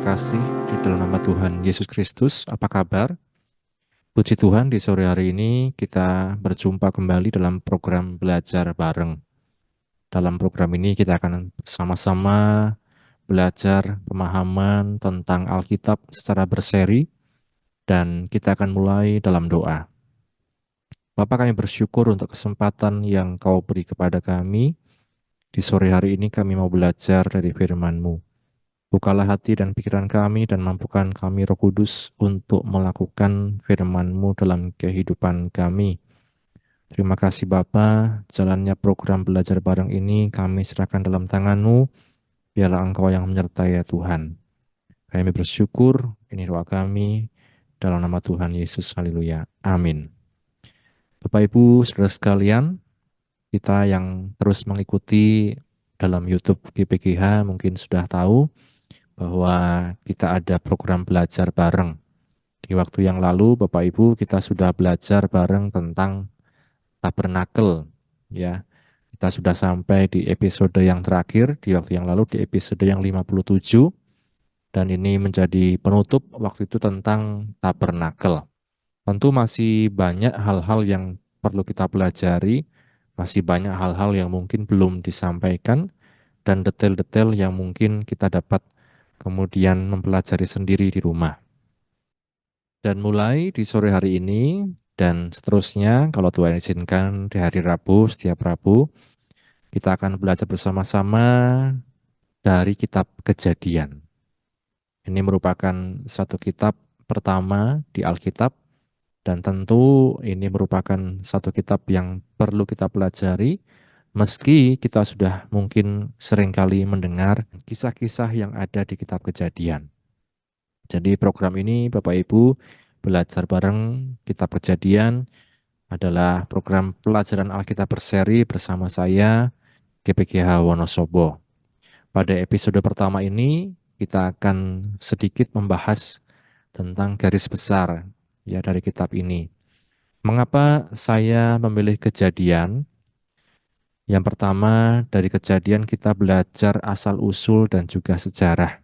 kasih di dalam nama Tuhan Yesus Kristus. Apa kabar? Puji Tuhan, di sore hari ini kita berjumpa kembali dalam program belajar bareng. Dalam program ini kita akan sama-sama belajar pemahaman tentang Alkitab secara berseri dan kita akan mulai dalam doa. Bapa, kami bersyukur untuk kesempatan yang Kau beri kepada kami. Di sore hari ini kami mau belajar dari firman-Mu. Bukalah hati dan pikiran kami dan mampukan kami Roh Kudus untuk melakukan firman-Mu dalam kehidupan kami. Terima kasih Bapa, jalannya program belajar bareng ini kami serahkan dalam tangan-Mu, biarlah Engkau yang menyertai ya Tuhan. Kami bersyukur, ini doa kami, dalam nama Tuhan Yesus, haleluya, amin. Bapak Ibu, saudara sekalian, kita yang terus mengikuti dalam YouTube GPGH mungkin sudah tahu bahwa kita ada program belajar bareng. Di waktu yang lalu, Bapak Ibu, kita sudah belajar bareng tentang tabernakel, ya. Kita sudah sampai di episode yang terakhir, di waktu yang lalu, di episode yang 57, dan ini menjadi penutup waktu itu tentang tabernakel. Tentu masih banyak hal-hal yang perlu kita pelajari, masih banyak hal-hal yang mungkin belum disampaikan, dan detail-detail yang mungkin kita dapat kemudian mempelajari sendiri di rumah. Dan mulai di sore hari ini dan seterusnya, kalau Tuhan izinkan di hari Rabu, setiap Rabu, kita akan belajar bersama-sama dari kitab Kejadian. Ini merupakan satu kitab pertama di Alkitab, dan tentu ini merupakan satu kitab yang perlu kita pelajari, meski kita sudah mungkin seringkali mendengar kisah-kisah yang ada di kitab Kejadian. Jadi program ini Bapak Ibu belajar bareng kitab Kejadian adalah program pelajaran Alkitab berseri bersama saya GPGH Wonosobo. Pada episode pertama ini kita akan sedikit membahas tentang garis besar ya dari kitab ini. Mengapa saya memilih Kejadian? Yang pertama, dari Kejadian kita belajar asal-usul dan juga sejarah.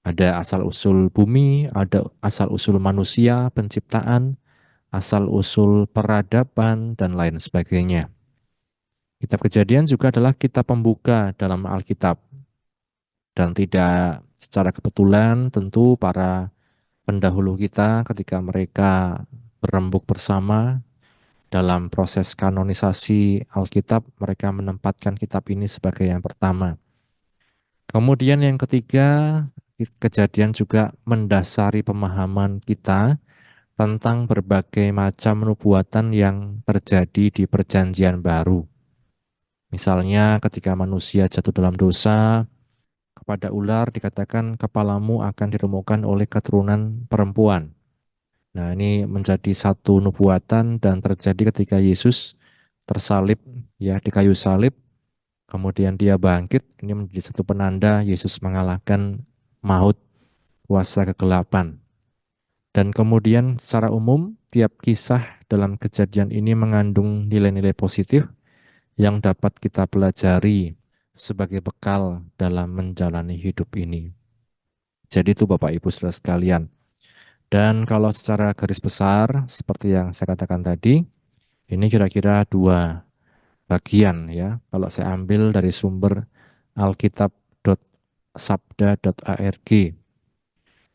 Ada asal-usul bumi, ada asal-usul manusia, penciptaan, asal-usul peradaban, dan lain sebagainya. Kitab Kejadian juga adalah kitab pembuka dalam Alkitab. Dan tidak secara kebetulan tentu para pendahulu kita ketika mereka berembuk bersama dalam proses kanonisasi Alkitab, mereka menempatkan kitab ini sebagai yang pertama. Kemudian yang ketiga, Kejadian juga mendasari pemahaman kita tentang berbagai macam nubuatan yang terjadi di Perjanjian Baru. Misalnya ketika manusia jatuh dalam dosa, kepada ular dikatakan kepalamu akan diremukkan oleh keturunan perempuan. Nah, ini menjadi satu nubuatan dan terjadi ketika Yesus tersalib ya di kayu salib, kemudian dia bangkit. Ini menjadi satu penanda Yesus mengalahkan maut, kuasa kegelapan. Dan kemudian secara umum tiap kisah dalam Kejadian ini mengandung nilai-nilai positif yang dapat kita pelajari sebagai bekal dalam menjalani hidup ini. Jadi itu Bapak Ibu Saudara sekalian. Dan kalau secara garis besar seperti yang saya katakan tadi, ini kira-kira dua bagian ya. Kalau saya ambil dari sumber alkitab.sabda.org.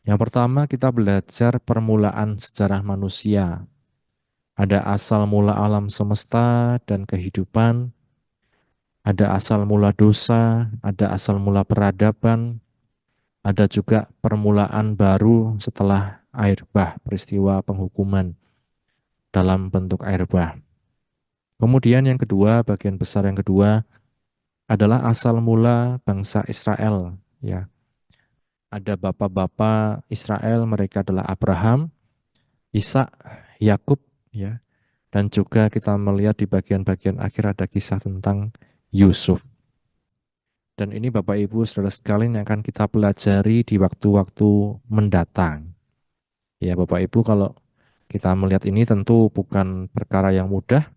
Yang pertama kita belajar permulaan sejarah manusia. Ada asal mula alam semesta dan kehidupan, ada asal mula dosa, ada asal mula peradaban, ada juga permulaan baru setelah air bah, peristiwa penghukuman dalam bentuk air bah. Kemudian yang kedua, bagian besar yang kedua adalah asal mula bangsa Israel. Ya, ada bapak-bapak Israel, mereka adalah Abraham, Ishak, Yakub, ya, dan juga kita melihat di bagian-bagian akhir ada kisah tentang Yusuf. Dan ini Bapak Ibu Saudara sekalian yang akan kita pelajari di waktu-waktu mendatang. Ya Bapak Ibu, kalau kita melihat ini tentu bukan perkara yang mudah.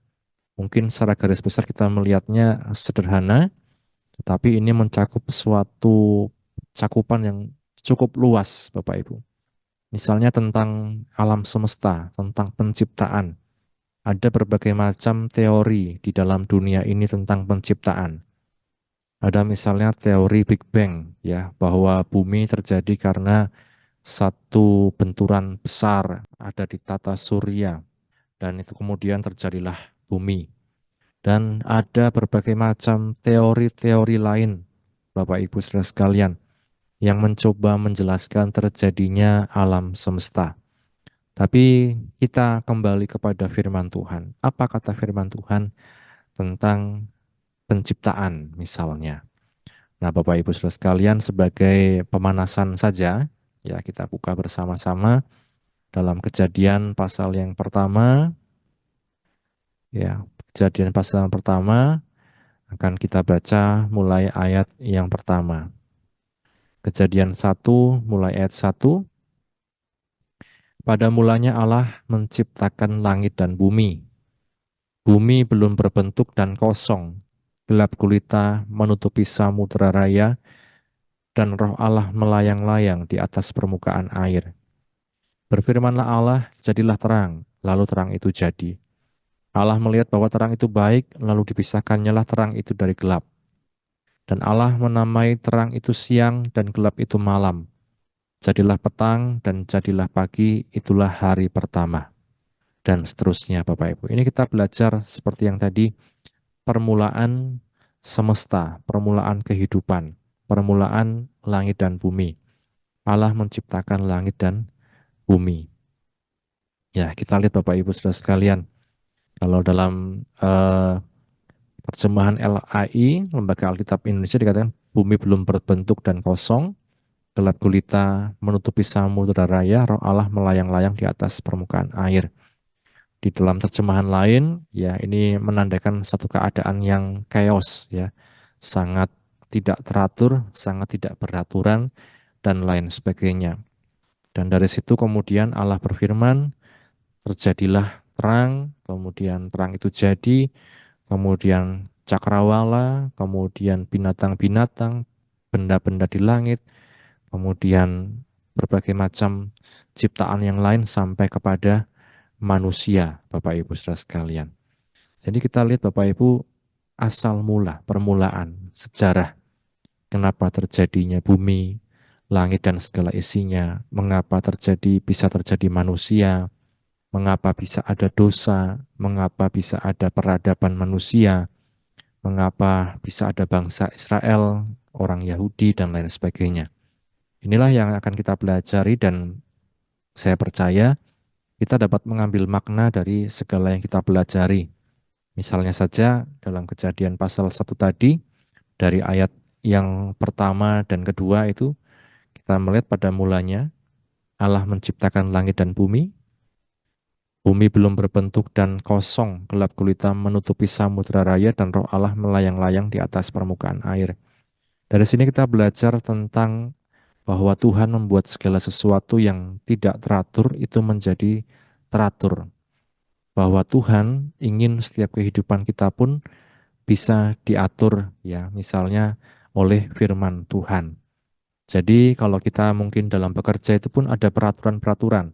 Mungkin secara garis besar kita melihatnya sederhana, tetapi ini mencakup suatu cakupan yang cukup luas, Bapak Ibu. Misalnya tentang alam semesta, tentang penciptaan. Ada berbagai macam teori di dalam dunia ini tentang penciptaan. Ada misalnya teori Big Bang, ya, bahwa bumi terjadi karena satu benturan besar ada di tata surya, dan itu kemudian terjadilah bumi. Dan ada berbagai macam teori-teori lain, Bapak Ibu Saudara sekalian, yang mencoba menjelaskan terjadinya alam semesta. Tapi kita kembali kepada firman Tuhan. Apa kata firman Tuhan tentang penciptaan misalnya? Nah, Bapak Ibu Saudara sekalian, sebagai pemanasan saja, ya kita buka bersama-sama dalam Kejadian pasal yang pertama, ya. Kejadian pasal yang pertama akan kita baca mulai ayat yang pertama. Kejadian 1 mulai ayat 1. Pada mulanya Allah menciptakan langit dan bumi. Bumi belum berbentuk dan kosong. Gelap gulita menutupi samudera raya, dan roh Allah melayang-layang di atas permukaan air. Berfirmanlah Allah, jadilah terang, lalu terang itu jadi. Allah melihat bahwa terang itu baik, lalu dipisahkannya lah terang itu dari gelap. Dan Allah menamai terang itu siang dan gelap itu malam. Jadilah petang dan jadilah pagi, itulah hari pertama. Dan seterusnya Bapak Ibu. Ini kita belajar seperti yang tadi, permulaan semesta, permulaan kehidupan, permulaan langit dan bumi. Allah menciptakan langit dan bumi. Ya, kita lihat Bapak Ibu Saudara sekalian, kalau dalam terjemahan LAI, Lembaga Alkitab Indonesia, dikatakan bumi belum berbentuk dan kosong, gelap gulita menutupi samudera raya, roh Allah melayang-layang di atas permukaan air. Di dalam terjemahan lain, ya ini menandakan satu keadaan yang chaos, ya, sangat tidak teratur, sangat tidak beraturan, dan lain sebagainya. Dan dari situ kemudian Allah berfirman, terjadilah terang, kemudian terang itu jadi, kemudian cakrawala, kemudian binatang-binatang, benda-benda di langit, kemudian berbagai macam ciptaan yang lain sampai kepada manusia, Bapak Ibu Saudara sekalian. Jadi kita lihat Bapak Ibu, asal mula, permulaan, sejarah, kenapa terjadinya bumi, langit dan segala isinya, mengapa bisa terjadi manusia, mengapa bisa ada dosa, mengapa bisa ada peradaban manusia, mengapa bisa ada bangsa Israel, orang Yahudi, dan lain sebagainya. Inilah yang akan kita pelajari, dan saya percaya kita dapat mengambil makna dari segala yang kita pelajari. Misalnya saja dalam Kejadian pasal 1 tadi, dari ayat yang pertama dan kedua itu, kita melihat pada mulanya Allah menciptakan langit dan bumi. Bumi belum berbentuk dan kosong, gelap gulita menutupi samudera raya, dan roh Allah melayang-layang di atas permukaan air. Dari sini kita belajar tentang bahwa Tuhan membuat segala sesuatu yang tidak teratur itu menjadi teratur. Bahwa Tuhan ingin setiap kehidupan kita pun bisa diatur, ya, misalnya oleh firman Tuhan. Jadi kalau kita mungkin dalam bekerja itu pun ada peraturan-peraturan.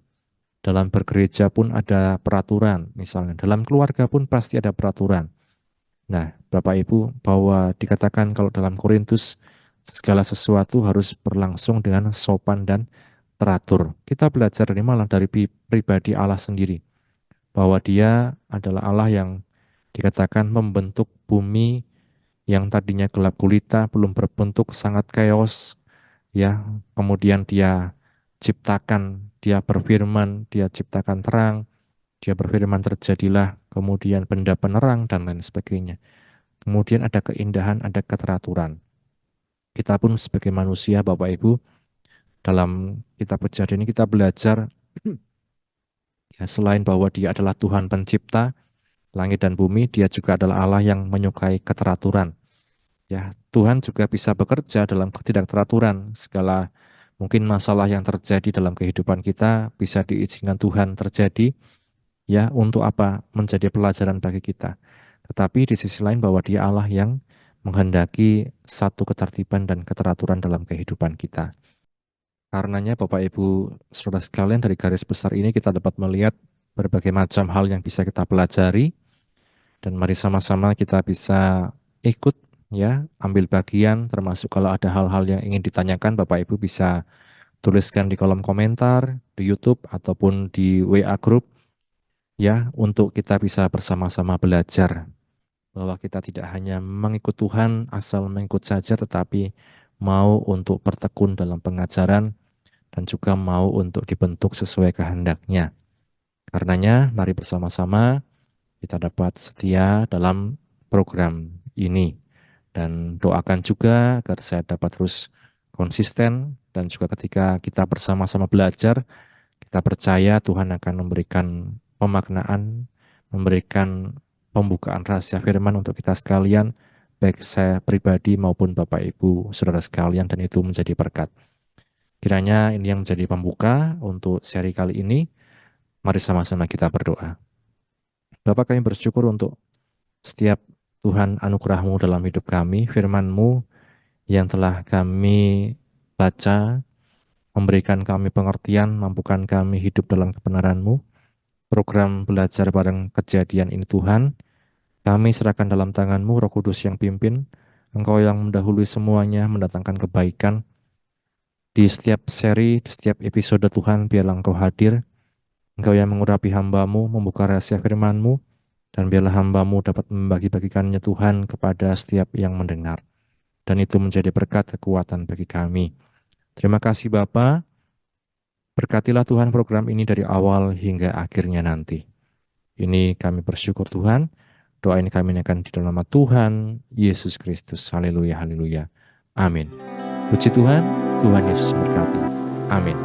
Dalam bergereja pun ada peraturan, misalnya dalam keluarga pun pasti ada peraturan. Nah, Bapak Ibu, bahwa dikatakan kalau dalam Korintus segala sesuatu harus berlangsung dengan sopan dan teratur. Kita belajar ini malah dari pribadi Allah sendiri, bahwa Dia adalah Allah yang dikatakan membentuk bumi yang tadinya gelap gulita, belum berbentuk, sangat chaos, ya. Kemudian Dia ciptakan, Dia berfirman, Dia ciptakan terang, Dia berfirman terjadilah, kemudian benda penerang dan lain sebagainya. Kemudian ada keindahan, ada keteraturan. Kita pun sebagai manusia, Bapak Ibu, dalam kitab Kejadian ini kita belajar, ya, selain bahwa Dia adalah Tuhan pencipta langit dan bumi, Dia juga adalah Allah yang menyukai keteraturan. Ya, Tuhan juga bisa bekerja dalam ketidakteraturan. Segala mungkin masalah yang terjadi dalam kehidupan kita bisa diizinkan Tuhan terjadi, ya, untuk apa? Menjadi pelajaran bagi kita. Tetapi di sisi lain bahwa Dia Allah yang menghendaki satu ketertiban dan keteraturan dalam kehidupan kita. Karenanya Bapak Ibu Saudara sekalian, dari garis besar ini kita dapat melihat berbagai macam hal yang bisa kita pelajari, dan mari sama-sama kita bisa ikut ya, ambil bagian, termasuk kalau ada hal-hal yang ingin ditanyakan Bapak Ibu bisa tuliskan di kolom komentar di YouTube ataupun di WA group ya, untuk kita bisa bersama-sama belajar bahwa kita tidak hanya mengikut Tuhan asal mengikut saja, tetapi mau untuk bertekun dalam pengajaran dan juga mau untuk dibentuk sesuai kehendaknya. Karenanya mari bersama-sama kita dapat setia dalam program ini, dan doakan juga agar saya dapat terus konsisten, dan juga ketika kita bersama-sama belajar, kita percaya Tuhan akan memberikan pemaknaan, memberikan pembukaan rahasia firman untuk kita sekalian, baik saya pribadi maupun Bapak Ibu Saudara sekalian, dan itu menjadi berkat. Kiranya ini yang menjadi pembuka untuk seri kali ini. Mari sama-sama kita berdoa. Bapa, kami bersyukur untuk setiap Tuhan anugerah-Mu dalam hidup kami, firman-Mu yang telah kami baca, memberikan kami pengertian, mampukan kami hidup dalam kebenaran-Mu. Program belajar bareng kejadian ini Tuhan, kami serahkan dalam tangan-Mu, Roh Kudus yang pimpin, Engkau yang mendahului semuanya, mendatangkan kebaikan. Di setiap seri, di setiap episode Tuhan, biarlah Engkau hadir, Engkau yang mengurapi hamba-Mu, membuka rahasia firman-Mu, dan biarlah hamba-Mu dapat membagi-bagikannya Tuhan kepada setiap yang mendengar. Dan itu menjadi berkat kekuatan bagi kami. Terima kasih Bapa. Berkatilah Tuhan program ini dari awal hingga akhirnya nanti. Ini kami bersyukur Tuhan. Doa ini kami naikkan di dalam nama Tuhan Yesus Kristus. Haleluya, haleluya. Amin. Puji Tuhan, Tuhan Yesus berkati. Amin.